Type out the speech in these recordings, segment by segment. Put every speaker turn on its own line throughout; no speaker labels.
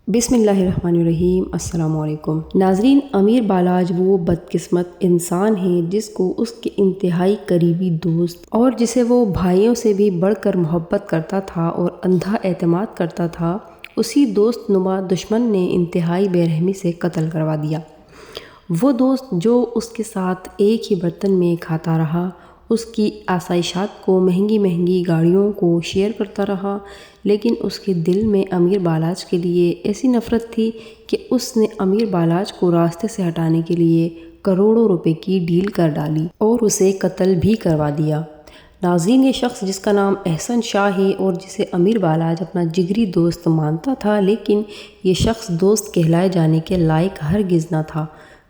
بسم اللہ الرحمن الرحیم۔ السلام علیکم ناظرین، امیر بالاج وہ بدقسمت انسان ہے جس کو اس کے انتہائی قریبی دوست اور جسے وہ بھائیوں سے بھی بڑھ کر محبت کرتا تھا اور اندھا اعتماد کرتا تھا، اسی دوست نما دشمن نے انتہائی بے رحمی سے قتل کروا دیا۔ وہ دوست جو اس کے ساتھ ایک ہی برتن میں کھاتا رہا، اس کی آسائشات کو، مہنگی مہنگی گاڑیوں کو شیئر کرتا رہا، لیکن اس کے دل میں امیر بالاج کے لیے ایسی نفرت تھی کہ اس نے امیر بالاج کو راستے سے ہٹانے کے لیے کروڑوں روپے کی ڈیل کر ڈالی اور اسے قتل بھی کروا دیا۔ ناظرین، یہ شخص جس کا نام احسن شاہ ہے اور جسے امیر بالاج اپنا جگری دوست مانتا تھا، لیکن یہ شخص دوست کہلائے جانے کے لائق ہرگز نہ تھا،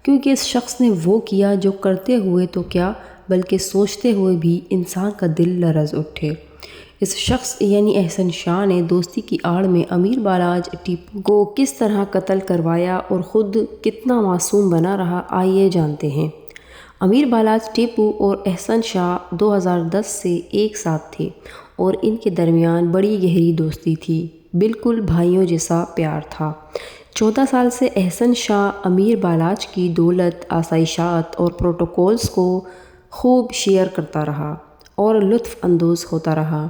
کیونکہ اس شخص نے وہ کیا جو کرتے ہوئے تو کیا بلکہ سوچتے ہوئے بھی انسان کا دل لرز اٹھے۔ اس شخص یعنی احسن شاہ نے دوستی کی آڑ میں امیر بالاج ٹیپو کو کس طرح قتل کروایا اور خود کتنا معصوم بنا رہا، آئیے جانتے ہیں۔ امیر بالاج ٹیپو اور احسن شاہ 2010 سے ایک ساتھ تھے اور ان کے درمیان بڑی گہری دوستی تھی، بالکل بھائیوں جیسا پیار تھا۔ 14 سال سے احسن شاہ امیر بالاج کی دولت، آسائشات اور پروٹوکولز کو خوب شیئر کرتا رہا اور لطف اندوز ہوتا رہا۔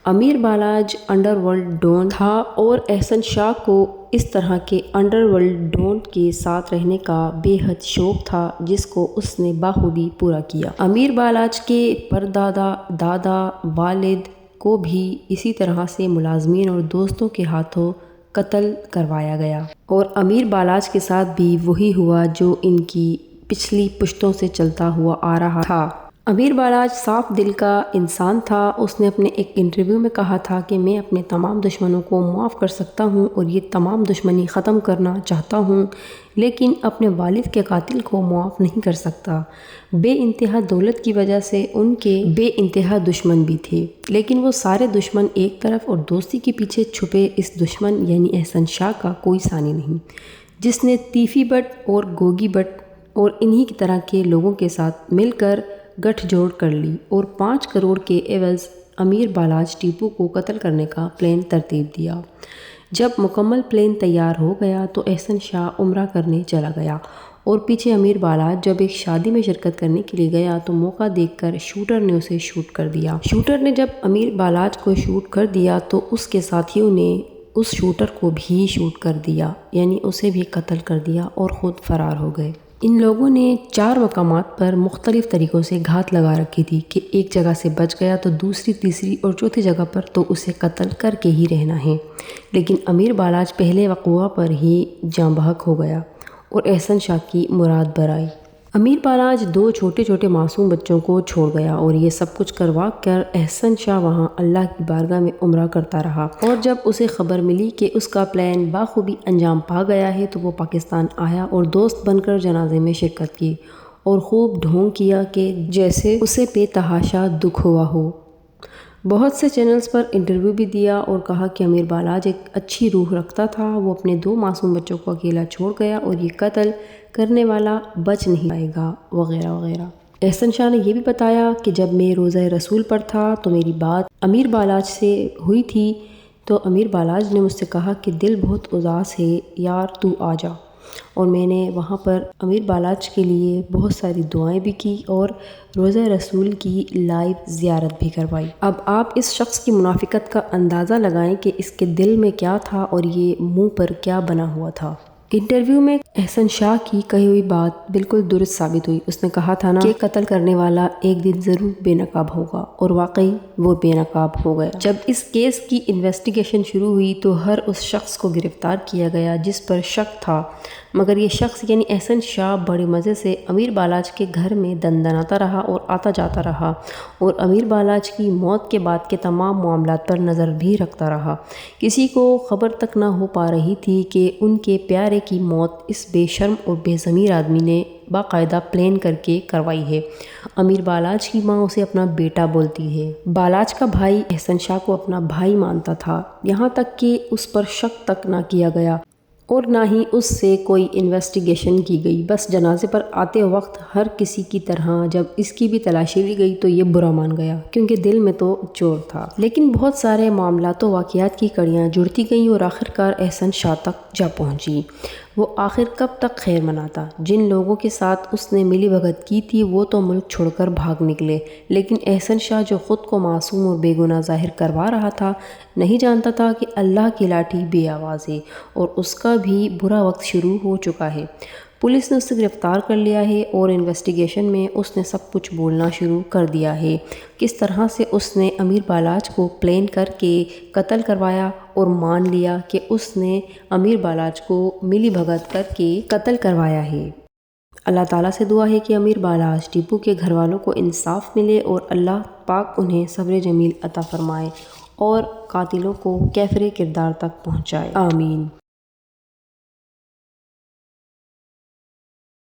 امیر بالاج انڈر ورلڈ ڈون تھا اور احسن شاہ کو اس طرح کے انڈر ورلڈ ڈون کے ساتھ رہنے کا بے حد شوق تھا، جس کو اس نے بخوبی پورا کیا۔ امیر بالاج کے پردادا، دادا، والد کو بھی اسی طرح سے ملازمین اور دوستوں کے ہاتھوں قتل کروایا گیا، اور امیر بالاج کے ساتھ بھی وہی ہوا جو ان کی پچھلی پشتوں سے چلتا ہوا آ رہا تھا۔ امیر بالاج صاف دل کا انسان تھا۔ اس نے اپنے ایک انٹرویو میں کہا تھا کہ میں اپنے تمام دشمنوں کو معاف کر سکتا ہوں اور یہ تمام دشمنی ختم کرنا چاہتا ہوں، لیکن اپنے والد کے قاتل کو معاف نہیں کر سکتا۔ بے انتہا دولت کی وجہ سے ان کے بے انتہا دشمن بھی تھے، لیکن وہ سارے دشمن ایک طرف اور دوستی کے پیچھے چھپے اس دشمن یعنی احسن شاہ کا کوئی ثانی نہیں، جس نے تیفی بٹ اور گوگی بٹ اور انہی کی طرح کے لوگوں کے ساتھ مل کر گٹھ جوڑ کر لی اور 5 کروڑ کے عوض امیر بالاج ٹیپو کو قتل کرنے کا پلان ترتیب دیا۔ جب مکمل پلان تیار ہو گیا تو احسن شاہ عمرہ کرنے چلا گیا اور پیچھے امیر بالاج جب ایک شادی میں شرکت کرنے کے لیے گیا تو موقع دیکھ کر شوٹر نے اسے شوٹ کر دیا۔ شوٹر نے جب امیر بالاج کو شوٹ کر دیا تو اس کے ساتھیوں نے اس شوٹر کو بھی شوٹ کر دیا، یعنی اسے بھی قتل کر دیا اور خود فرار ہو گئے۔ ان لوگوں نے 4 مقامات پر مختلف طریقوں سے گھات لگا رکھی تھی کہ ایک جگہ سے بچ گیا تو دوسری، تیسری اور چوتھی جگہ پر تو اسے قتل کر کے ہی رہنا ہے، لیکن امیر بالاج پہلے وقوع پر ہی جاں بحق ہو گیا اور احسن شاہ کی مراد بر آئی۔ امیر بالاج 2 چھوٹے چھوٹے معصوم بچوں کو چھوڑ گیا اور یہ سب کچھ کروا کر احسن شاہ وہاں اللہ کی بارگاہ میں عمرہ کرتا رہا، اور جب اسے خبر ملی کہ اس کا پلان بخوبی انجام پا گیا ہے تو وہ پاکستان آیا اور دوست بن کر جنازے میں شرکت کی اور خوب ڈھونگ کیا کہ جیسے اسے بے تحاشا دکھ ہوا ہو۔ بہت سے چینلز پر انٹرویو بھی دیا اور کہا کہ امیر بالاج ایک اچھی روح رکھتا تھا، وہ اپنے 2 معصوم بچوں کو اکیلا چھوڑ گیا اور یہ قتل کرنے والا بچ نہیں پائے گا، وغیرہ وغیرہ۔ احسن شاہ نے یہ بھی بتایا کہ جب میں روزہ رسول پر تھا تو میری بات امیر بالاج سے ہوئی تھی تو امیر بالاج نے مجھ سے کہا کہ دل بہت اداس ہے یار، تو آ جا، اور میں نے وہاں پر امیر بالاج کے لیے بہت ساری دعائیں بھی کی اور روزہ رسول کی لائیو زیارت بھی کروائی۔ اب آپ اس شخص کی منافقت کا اندازہ لگائیں کہ اس کے دل میں کیا تھا اور یہ منہ پر کیا بنا ہوا تھا۔ انٹرویو میں احسن شاہ کی کہی ہوئی بات بالکل درست ثابت ہوئی۔ اس نے کہا تھا نا کہ قتل کرنے والا ایک دن ضرور بے نقاب ہوگا، اور واقعی وہ بے نقاب ہو گیا۔ جب اس کیس کی انویسٹیگیشن شروع ہوئی تو ہر اس شخص کو گرفتار کیا گیا جس پر شک تھا، مگر یہ شخص یعنی احسن شاہ بڑے مزے سے امیر بالاج کے گھر میں دندناتا رہا اور آتا جاتا رہا اور امیر بالاج کی موت کے بعد کے تمام معاملات پر نظر بھی رکھتا رہا۔ کسی کو خبر تک نہ ہو پا رہی تھی کہ ان کے پیارے کی موت اس بے شرم اور بے ضمیر آدمی نے باقاعدہ پلان کر کے کروائی ہے۔ امیر بالاج کی ماں اسے اپنا بیٹا بولتی ہے۔ بالاج کا بھائی احسن شاہ کو اپنا بھائی مانتا تھا، یہاں تک کہ اس پر شک تک نہ کیا گیا اور نہ ہی اس سے کوئی انویسٹیگیشن کی گئی۔ بس جنازے پر آتے وقت ہر کسی کی طرح جب اس کی بھی تلاشی لی گئی تو یہ برا مان گیا، کیونکہ دل میں تو چور تھا۔ لیکن بہت سارے معاملات و واقعات کی کڑیاں جڑتی گئیں اور آخرکار احسن شاہ تک جا پہنچی۔ وہ آخر کب تک خیر مناتا؟ جن لوگوں کے ساتھ اس نے ملی بھگت کی تھی وہ تو ملک چھوڑ کر بھاگ نکلے، لیکن احسن شاہ جو خود کو معصوم اور بے گناہ ظاہر کروا رہا تھا، نہیں جانتا تھا کہ اللہ کی لاٹھی بے آواز ہے اور اس کا بھی برا وقت شروع ہو چکا ہے۔ پولیس نے اسے گرفتار کر لیا ہے اور انویسٹیگیشن میں اس نے سب کچھ بولنا شروع کر دیا ہے، کس طرح سے اس نے امیر بالاچ کو پلین کر کے قتل کروایا اور مان لیا کہ اس نے امیر بالاچ کو ملی بھگت کر کے قتل کروایا ہے۔ اللہ تعالیٰ سے دعا ہے کہ امیر بالاچ ٹیپو کے گھر والوں کو انصاف ملے اور اللہ پاک انہیں صبر جمیل عطا فرمائے اور قاتلوں کو کیفر کردار تک پہنچائے، آمین۔